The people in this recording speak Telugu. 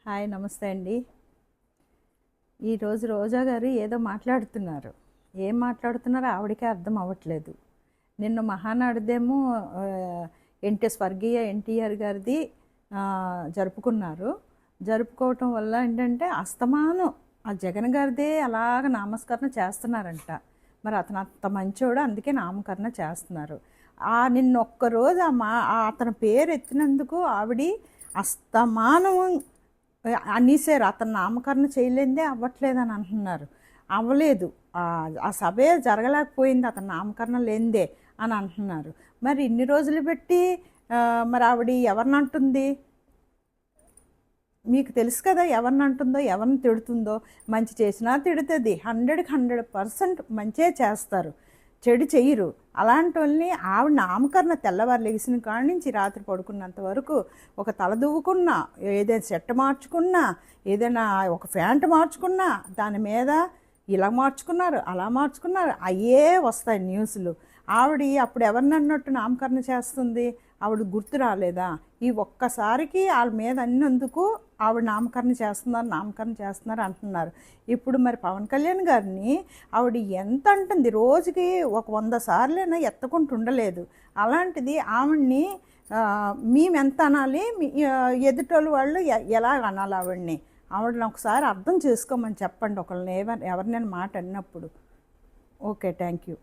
హాయ్ నమస్తే అండి. ఈరోజు రోజా గారు ఏదో మాట్లాడుతున్నారు. ఏం మాట్లాడుతున్నారో ఆవిడకే అర్థం అవ్వట్లేదు. నిన్న మహానాడుదేమో స్వర్గీయ ఎన్టీఆర్ గారిది జరుపుకున్నారు. జరుపుకోవటం వల్ల ఏంటంటే అస్తమానం ఆ జగన్ గారిదే అలాగ నామస్మరణ చేస్తున్నారంట. మరి అతను అంత మంచోడు, అందుకే నామకరణ చేస్తున్నారు. నిన్న ఒక్కరోజు అతని పేరు ఎత్తినందుకు ఆవిడ అస్తమానం అనేసారు. అతను నామకరణ చేయలేదే అవ్వట్లేదని అంటున్నారు. అవ్వలేదు, ఆ సభే జరగలేకపోయింది అతను నామకరణ లేనిదే అని అంటున్నారు. మరి ఇన్ని రోజులు పెట్టి మరి ఆవిడ ఎవరిని అంటుంది? మీకు తెలుసు కదా ఎవరిని అంటుందో, ఎవరిని తిడుతుందో. మంచి చేసినా తిడుతుంది, 100% మంచే చేస్తారు, చెడు చెయ్యరు. అలాంటి వాళ్ళని ఆవిడ నామకరణ తెల్లవారు లెగిసిన కాడి నుంచి రాత్రి పడుకున్నంత వరకు ఒక తల దువ్వుకున్నా, ఏదైనా సెట్ మార్చుకున్నా, ఏదైనా ఒక ప్యాంట్ మార్చుకున్నా దాని మీద ఇలా మార్చుకున్నారు అలా మార్చుకున్నారు అయ్యే వస్తాయి న్యూస్లు. ఆవిడ అప్పుడు ఎవరిని అన్నట్టు నామకరణ చేస్తుంది? ఆవిడ గుర్తు రాలేదా? ఈ ఒక్కసారికి వాళ్ళ మీద అన్నందుకు ఆవిడ నామకరణ చేస్తున్నారు అంటున్నారు. ఇప్పుడు మరి పవన్ కళ్యాణ్ గారిని ఆవిడ ఎంత అంటుంది, రోజుకి ఒక 100 సార్లైనా ఎత్తకుంటూ ఉండలేదు. అలాంటిది ఆవిడ్ని మేమెంత అనాలి, ఎదుటోళ్ళు వాళ్ళు ఎలా అనాలి ఆవిడని ఒకసారి అర్థం చేసుకోమని చెప్పండి ఒకళ్ళని ఎవరినైనా మాట అన్నప్పుడు. Okay, thank you.